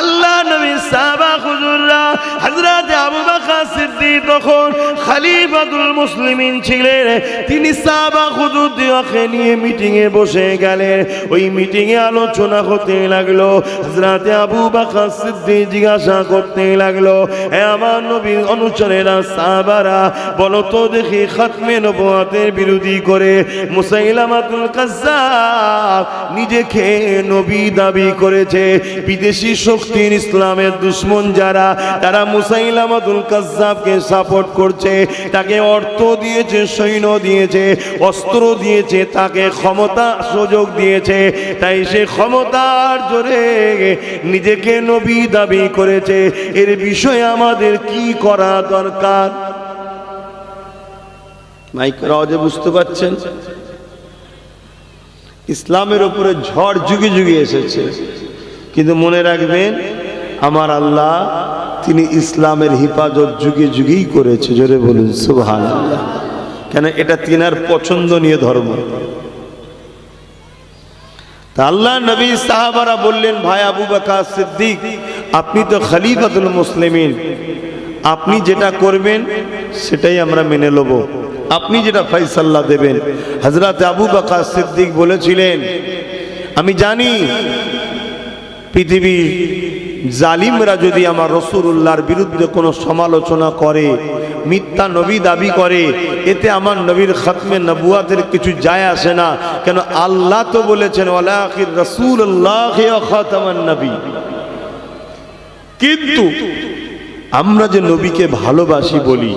আল্লাহ নবী সাহাবা হুজুররা, হযরত আবু বকর সিদ্দিক তখন খলিফাতুল মুসলিমিন ছিলেন, তিনি সাহাবা হুজুরদেরকে নিয়ে মিটিং এ বসে গেলেন। ওই মিটিং এ আলোচনা হতে লাগলো। হযরত আবু বকর সিদ্দিক জিজ্ঞাসা করতে লাগলো, হে আমার নবীর অনুচরেরা, সাহাবারা, বলো তো দেখি খাতমে নবুয়াতের বিরোধী করে মুসাইলামাতুল কাজ্জাব নিজেকে নবী দাবি করেছে। বিদেশি শক্তির ইসলামের দুশমন যারা, তারা মুসাইলামাতুল কাজ্জাবকে সাপোর্ট করছে, তাকে অর্থ দিয়েছে, সৈন্য দিয়েছে, অস্ত্র দিয়েছে, তাকে ক্ষমতা সুযোগ দিয়েছে, তাই সে ক্ষমতার জোরে নিজেকে নবী দাবি করেছে। এর বিষয়ে আমাদের কি করা দরকার? মাইকরা যে বুঝতে পারছেন, ইসলামের উপরে ঝড় যুগে যুগে এসেছে, কিন্তু মনে রাখবেন আমার আল্লাহ তিনি ইসলামের হিফাজত যুগে যুগেই করেছে। জোরে বলুন সুবহানাল্লাহ। কেন এটা তিনার পছন্দনীয় ধর্ম। তা আল্লাহ নবী সাহাবারা বললেন, ভাই আবু বকর সিদ্দিক, আপনি তো খলিফাতুল মুসলিমিন, আপনি যেটা করবেন সেটাই আমরা মেনে নেব, আপনি যেটা ফয়সালা দেবেন। হযরত আবু বকর সিদ্দিক বলেছিলেন, আমি জানি পৃথিবীর জালিমরা যদি আমার রাসূলুল্লাহর বিরুদ্ধে কোনো সমালোচনা করে, মিথ্যা নবী দাবি করে, এতে আমার নবীর খতমে নবুয়াতের কিছু যায় আসে না। কেন আল্লাহ তো বলেছেন ওয়ালাকির রাসূলুল্লাহ ওয়া খাতামান নবী। কিন্তু আমরা যে নবীকে ভালোবাসি বলি,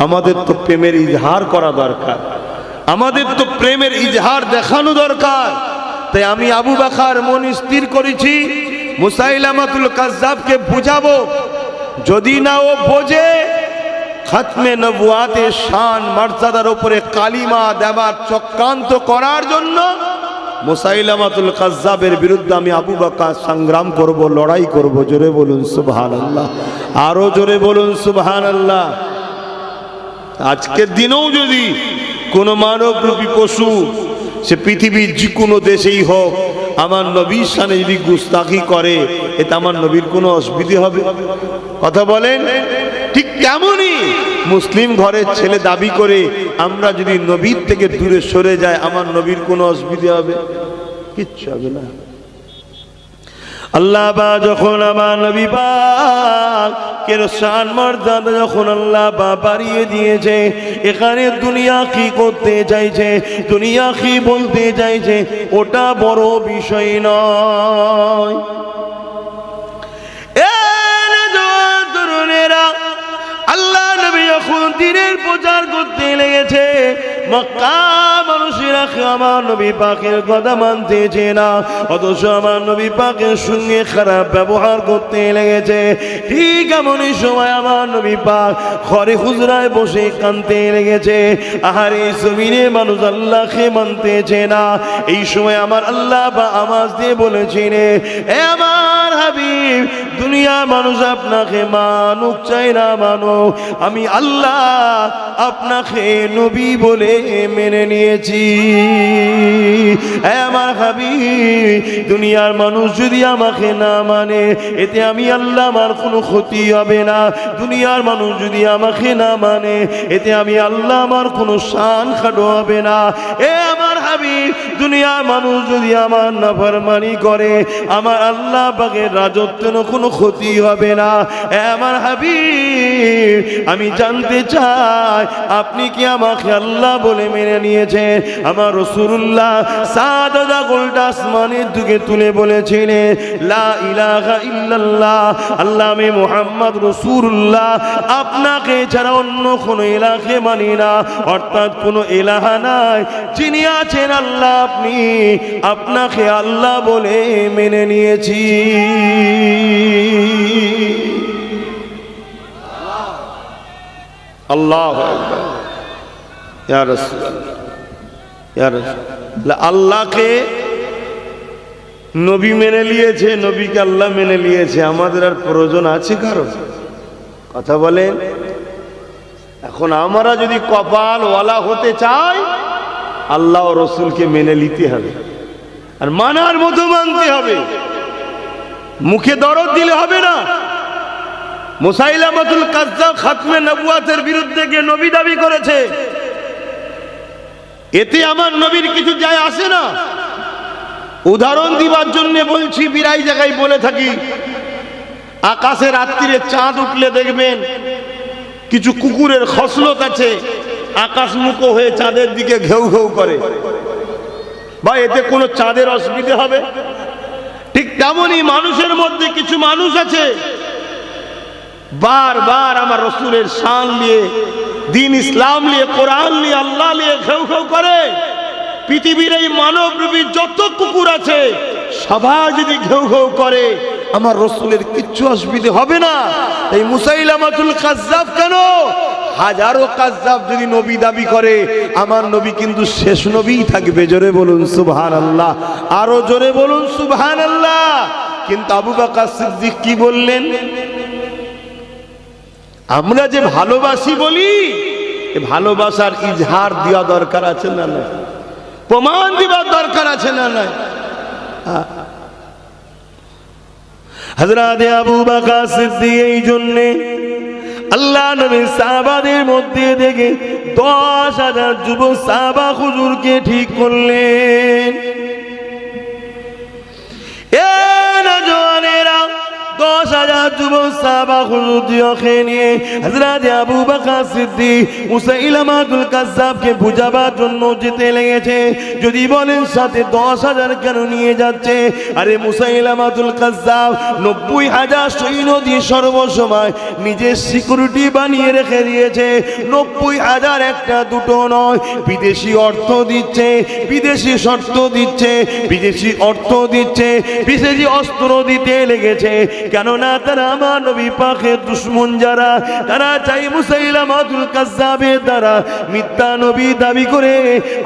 আমাদের তো প্রেমের ইজহার করা দরকার, আমাদের তো প্রেমের ইজহার দেখানো দরকার। তাই আমি আবু বকর মন স্থির করেছি, মুসাইলামাতুল কাজ্জাবকে বুঝাবো। যদি না ও বোঝে, খতমে নবুয়াতের শান মর্যাদার উপরে কালিমা দেওয়ার চক্রান্ত করার জন্য মুসাইলামাতুল কাজ্জাবের বিরুদ্ধে আমি আবু বকর সংগ্রাম করব, লড়াই করব। জোরে বলুন সুবহানাল্লাহ, আরো জোরে বলুন সুবহানাল্লাহ। আজকের দিনেও যদি কোনো মানবরূপী পশু, সে পৃথিবীর যে কোনো দেশেই হোক, আমার নবীর শানে যদি গুস্তাখি করে, এতে আমার নবীর কোনো অসুবিধা হবে? কথা বলেন। ঠিক তেমনই মুসলিম ঘরের ছেলে দাবি করে আমরা যদি নবীর থেকে দূরে সরে যাই, আমার নবীর কোনো অসুবিধা হবে? কিচ্ছু হবে না। আল্লাহ বা যখন আমার নবী পাক কের শান মর্যাদা যখন আল্লাহ বা বাড়িয়ে দিয়েছে, এখানে দুনিয়া কি করতে চাইছে, দুনিয়া কি বলতে চাইছে, ওটা বড় বিষয় নয়। আল্লাহ নবী যখন দ্বীনের প্রচার করতে লেগেছে, মক্কা মানুষেরা আমার নবী পাকের কথা মানতেছে না, অথচ আমার নবী পাকের সঙ্গে খারাপ ব্যবহার করতে লেগেছে। ঠিক এমনই সময় আমার নবী পাক ঘরে হুজরায় বসে কাঁদতে লেগেছে। আহারে জমিনে মানুষ আল্লাহকে মানতেছে না। এই সময় আমার আল্লাহ বা আওয়াজ দিয়ে বলেছেন, এ আমার হাবিব, দুনিয়ার মানুষ আপনাকে মানুক চাই না মানো, আমি আল্লাহ আপনাকে নবী বলে মেনে নিয়েছি। আমার হাবিব, দুনিয়ার মানুষ যদি আমাকে না মানে, এতে আমি আল্লাহ আমার কোনো ক্ষতি হবে না। দুনিয়ার মানুষ যদি আমাকে না মানে, এতে আমি আল্লাহ আমার কোনো শান খাটো হবে না। এ আমার হাবিব, দুনিয়ার মানুষ যদি আমার নাফরমানি করে, আমার আল্লাহ পাকের রাজত্বের কোনো ক্ষতি হবে না। এ আমার হাবিব, আমি জানতে চাই আপনি কি আমাকে আল্লাহ বলে মেনে নিয়েছেন? আমার রাসূলুল্লাহ সাদা গোলটা আসমানের দিকে তুলে বলেছিলেন, লা ইলাহা ইল্লাল্লাহ, আল্লাহ আমি মুহাম্মদ রাসূলুল্লাহ, আপনাকে ছাড়া অন্য কোনো ইলাহকে মানি না। অর্থাৎ কোনো ইলাহা নাই, যিনি আছেন আল্লাহ, আপনি, আপনাকে আল্লাহ বলে মেনে নিয়েছি। আল্লাহু আকবার। ইয়া রাসূলুল্লাহ, ইয়া রাসূলুল্লাহ, আল্লাহকে নবী মেনে নিয়েছে, নবীকে আল্লাহ মেনে নিয়েছে। আমাদের আর প্রয়োজন আছে কারো? কথা বলেন। এখন আমরা যদি কপাল ওয়ালা হতে চাই, আল্লাহ ও রসুলকে মেনে নিতে হবে, আর মানার মতো মানতে হবে। মুখে দরদ দিলে হবে না। মুসাইলামাতুল কাজ্জাব খাতমে নবুয়াতের বিরুদ্ধে গিয়ে নবী দাবি করেছে, এতে আমার নবীর কিছু যায় আসে না। উদাহরণ দিবার জন্য বলছি, বিরাই জায়গায় বলে থাকি, আকাশে রাত্রিরে চাঁদ উঠলে দেখবেন কিছু কুকুরের খসলত আছে, আকাশমুখো হয়ে চাঁদের দিকে ঘেউ ঘেউ করে। বা এতে কোনো চাঁদের অসুবিধা হবে? ঠিক তেমনই মানুষের মধ্যে কিছু মানুষ আছে, বারবার আমার রসুলের শান নিয়ে, দিন ইসলাম নিয়ে, কোরআন নিয়ে, আল্লাহ নিয়ে ঘেউ ঘেউ করে। পৃথিবীর এই মানবরূপী যত কুকুর আছে, সবাই যদি ঘেউ ঘেউ করে, আমার রসুলের কিচ্ছু অসুবিধা হবে না। এই মুসাইলামাতুল কাজ্জাব কেন? হাজারো কাজ্জাব যদি নবী দাবি করে, আমার নবী কিন্তু শেষ নবীই থাকবে। জোরে বলুন সুবহানাল্লাহ, আরো জোরে বলুন সুবহানাল্লাহ। কিন্তু আবু বকর সিদ্দিক কি বললেন? আমরা যে ভালোবাসি বলি, ভালোবাসার ইজহার দেওয়া দরকার আছে না না, প্রমাণ দেওয়ার দরকার আছে না না। হযরত আবু বকর সিদ্দিক এই জন্য আল্লাহ নবী সাহাবাদের মধ্যে থেকে 10,000 যুবক সাহাবা হুজুরকে ঠিক করলেন। এ নওজওয়ানেরা 10,000 যুবক সাহাবা হুজুরকে নিয়ে হযরত আবু বকর সিদ্দিক মুসাইলামাতুল কাজ্জাবকে বুঝাবার জন্য যেতে লেগেছে। যদি বলেন সাথে 10,000 কেন নিয়ে যাচ্ছে? আরে মুসাইলামাতুল কাজ্জাব 90,000 সৈন্য দিয়ে সর্বসময় নিজের সিকিউরিটি বানিয়ে রেখে দিয়েছে। 90,000 একটা দুটো নয়, বিদেশি অর্থ দিচ্ছে, বিদেশি শর্ত দিচ্ছে, বিদেশি অর্থ দিচ্ছে, বিদেশি অস্ত্র দিতে লেগেছে। কেননা তারা আমার নবী পাকের দুশমন যারা, তারা চাই মুসাইলামাতুল কাজ্জাবের দ্বারা মিথ্যা নবী দাবি করে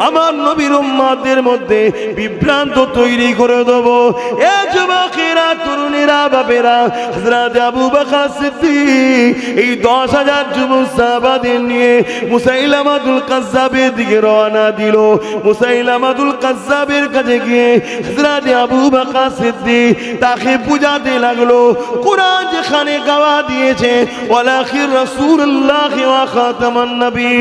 আমার নবীর উম্মতের মধ্যে বিভ্রান্ত তৈরি করে দেব। এ যুবকেরা, তরুণেরা, বাপেরা, হযরত আবু বকর সিদ্দিক এই 10,000 যুবক সাহাবাদের নিয়ে মুসাইলামাতুল কাজ্জাবের দিকে রওনা দিল। মুসাইলামাতুল কাজ্জাবের কাছে গিয়ে হযরত আবু বকর সিদ্দিক তাকে বুঝাতে লাগলো, কুরআন যেখানে গাওয়া দিয়েছে ওয়ালাকির রাসূলুল্লাহ ওয়া খাতামান নবী,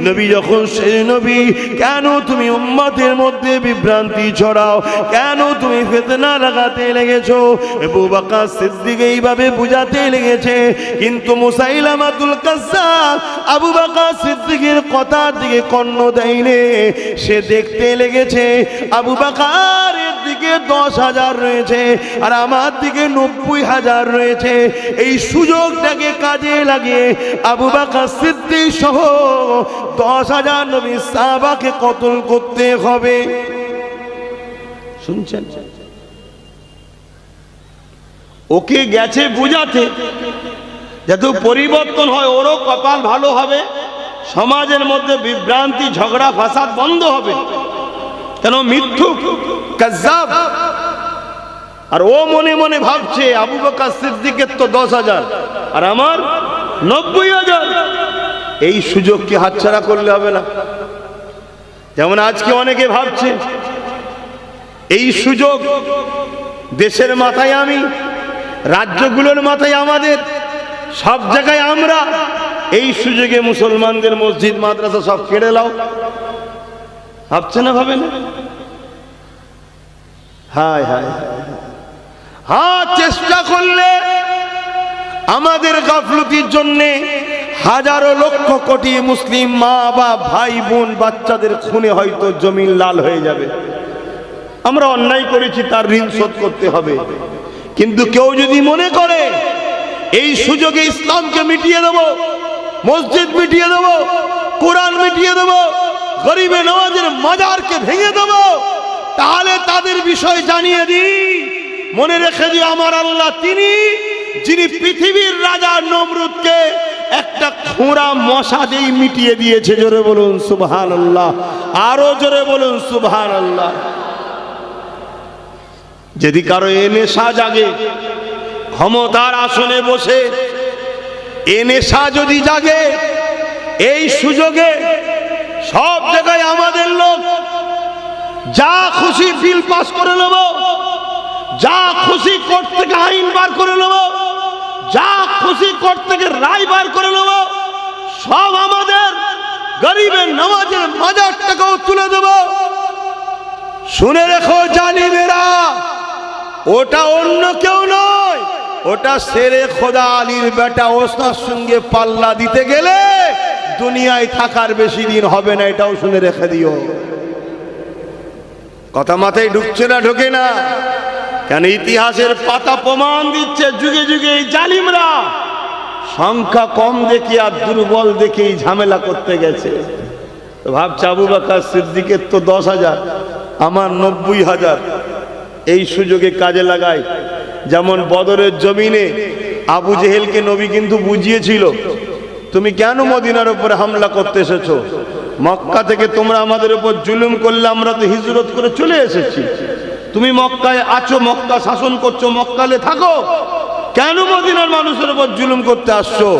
নবী যখন শেষ নবী, কেন তুমি উম্মতের মধ্যে বিভ্রান্তি ছড়াও? কেন তুমি ফিতনা লাগাতে লেগেছো? আবু বকর সিদ্দিক এইভাবে বুঝাতে লেগেছে। কিন্তু মুসাইলামাতুল কাজ্জাব আবু বকর সিদ্দিকের কথার দিকে কর্ণ দেয়নি। সে দেখতে লেগেছে আবু বকরের দিকে 10,000 রয়েছে আর আমার দিকে 90,000 রয়েছে। এই সুযোগটাকে কাজে লাগিয়ে আবু বকর সিদ্দিক সহ 10,000 নবী সাহাবাকে কতল করতে হবে। শুনছেন? ওকে গেছে বুঝাতে যাতে পরিবর্তন হয়, ওরও কপাল ভালো হবে, সমাজের মধ্যে বিভ্রান্তি ঝগড়া ফাসাদ বন্ধ হবে। কেন মিথ্যুক কাজ্জাব। আর ও মনে মনে ভাবছে আবু বকর সিদ্দিকের তো 10,000 আর আমার 90,000। এই সুযোগকে হাতছাড়া করলে হবে না। যেমন আজকে অনেকে ভাবছে এই সুযোগ দেশের মাথায় আমি, রাজ্যগুলোর মাথায় আমাদের, সব জায়গায় আমরা, এই সুযোগে মুসলমানদের মসজিদ মাদ্রাসা সব কেড়ে লাও। ভাবছে না? ভাবে না? হায় হায়, হ্যাঁ, চেষ্টা করলে আমাদের গাফলতির জন্যে হাজারো লক্ষ কোটি মুসলিম মা বা ভাই বোন বাচ্চাদের খুনে হয়তো জমিন লাল হয়ে যাবে। আমরা অন্যায় করেছি, তার ঋণ শোধ করতে হবে। কিন্তু কেউ যদি মনে করে এই সুযোগে ইসলামকে মিটিয়ে দেব, মসজিদ মিটিয়ে দেব, কোরআন মিটিয়ে দেব, গরিবে নওয়াজের মাজারকে ভেঙে দেব, তাহলে তাদের বিষয় জানিয়ে দিই, মনে রেখে দিও আমার আল্লাহ তিনি যিনি পৃথিবীর রাজা নমরুদকে একটা খোঁড়া মশা দিয়ে মিটিয়ে দিয়েছে। জোরে বলুন সুবহানাল্লাহ, আরো জোরে বলুন সুবহানাল্লাহ। যদি কারো এ নেশা জাগে, ক্ষমতার আসনে বসে এ নেশা যদি জাগে, এই সুযোগে সব জায়গায় আমাদের লোক যা খুশি বিল পাস করে নেব, যা খুশি কোর্ট থেকে আইন বার করে নেব, যা খুশি কোর্ট থেকে রায় বার করে নেব, সব আমাদের গরিবের নওয়াজের মাজারটাকেও তুলে দেব। শুনে রেখো জালিমেরা, ওটা অন্য কেউ নয়, ওটা শেরে খোদা আলীর বেটা। ওস্তার সঙ্গে পাল্লা দিতে গেলে দুনিয়ায় থাকার বেশি দিন হবে না, এটাও শুনে রেখে দিও। কথা মাথায় ঢুকছে না? ঢোকে না কেন? ইতিহাসের পাতা প্রমাণ দিচ্ছে যুগে যুগে এই জালিমরা সংখ্যা কম দেখে আর দুর্বল দেখে ঝামেলা করতে গেছে। ভাবছে আবু বকর সিদ্দিকের তো 10,000, আমার 90,000। এই সুযোগে কাজে লাগায়। যেমন বদরের জমিনে আবু জেহেলকে নবী কিন্তু বুঝিয়েছিল, তুমি কেন মদিনার উপরে হামলা করতে এসেছো? মক্কা থেকে তোমরা আমাদের উপর জুলুম করলে আমরা তো হিজরত করে চলে এসেছি। তুমি মক্কায় আছো, মক্কা শাসন করছো, মক্কালে থাকো, কেন মদিনার মানুষের উপর জুলুম করতে আসছো?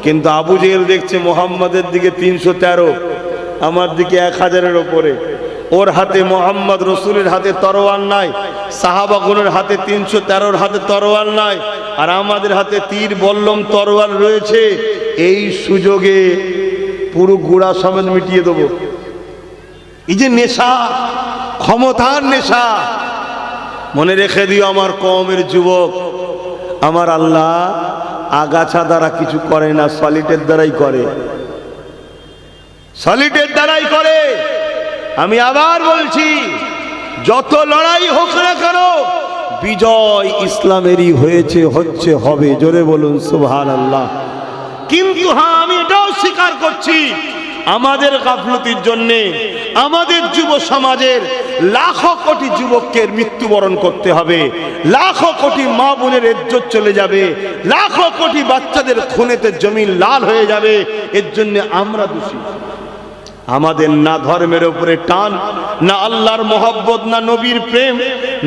কিন্তু আবু জেহেল দেখছে মোহাম্মদের দিকে 313, আমার দিকে 1000-এর ওপরে। ওর হাতে মোহাম্মদ রসুলের হাতে তরোয়াল নাই, সাহাবাগণের হাতে 313-র হাতে তরোয়াল নাই, আর আমাদের হাতে তীর বল্লম তরোয়াল রয়েছে। এই সুযোগে পুরো গোড়া সমেত মিটিয়ে দেবো। এই যে নেশা, ক্ষমতার নেশা, মনে রেখে দিও আমার কওমের যুবক, আমার আল্লাহ আগাছা দ্বারা কিছু করে না, সলিটের দ্বারাই করে, সলিটের দ্বারাই করে। আমি আবার বলছি, যত লড়াই হোক না কেন, বিজয় ইসলামেরই হয়েছে, হচ্ছে, হবে। জোরে বলুন সুবহানাল্লাহ। কিন্তু হ্যাঁ, আমি এটাও স্বীকার করছি, আমাদের গাফলতির জন্যে আমাদের যুব সমাজের লাখো কোটি যুবককে মৃত্যুবরণ করতে হবে, লাখো কোটি মা বোনের ইজ্জত চলে যাবে, লাখো কোটি বাচ্চাদের খুনেতে জমিন লাল হয়ে যাবে। এর জন্য আমরা দোষী। আমাদের না ধর্মের উপরে টান, না আল্লাহর মহব্বত, না নবীর প্রেম,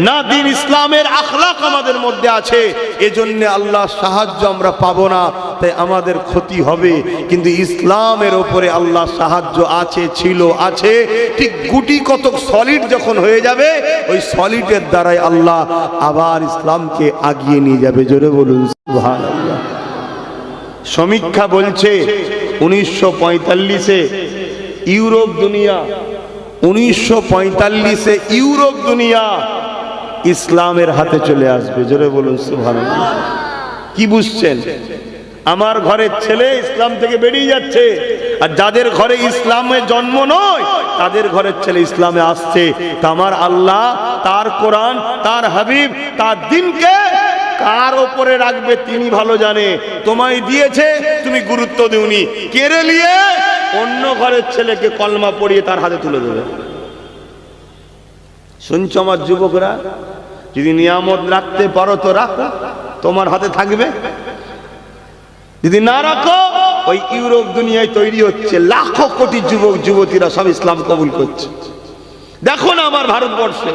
না দিন ইসলামের আখলাক আমাদের মধ্যে আছে। এজন্য আল্লাহর সাহায্য আমরা পাবো না, তাই আমাদের ক্ষতি হবে। কিন্তু ইসলামের উপরে আল্লাহর সাহায্য আছে, ছিল, আছে। ঠিক গুটি কতক সলিড যখন হয়ে যাবে, ওই সলিডের দ্বারাই আল্লাহ আবার ইসলামকে আগিয়ে নিয়ে যাবে। জোরে বলুন সুবহানাল্লাহ। সমীক্ষা বলছে 1945-এ ইউরোপ দুনিয়া, 1945-এ ইউরোপ দুনিয়া ইসলামের হাতে চলে আসবে। জোরে বলুন সুবহানাল্লাহ। কি বুঝছেন? আমার ঘরের ছেলে ইসলাম থেকে বেরিয়ে যাচ্ছে, আর যাদের ঘরে ইসলামের জন্ম নয় তাদের ঘরের ছেলে ইসলামে আসছে। তা আমার আল্লাহ তার কোরআন, তার হাবিব, তার দ্বীনকে কার ওপরে রাখবে তিনি ভালো জানে। তোমায় দিয়েছে, তুমি গুরুত্ব দিওনি, কেড়ে নিয়ে অন্য ঘরের ছেলেকে কলমা পড়িয়ে তার হাতে তুলে দেবে। শুনছো আমার যুবকরা, যদি নিয়ামত রাখতে পারো তো রাখো, তোমার হাতে থাকবে। যদি না রাখো, ওই ইউরোপ দুনিয়ায় তৈরি হচ্ছে লাখো কোটি যুবক যুবতীরা সব ইসলাম কবুল করছে। দেখো না আমার ভারতবর্ষে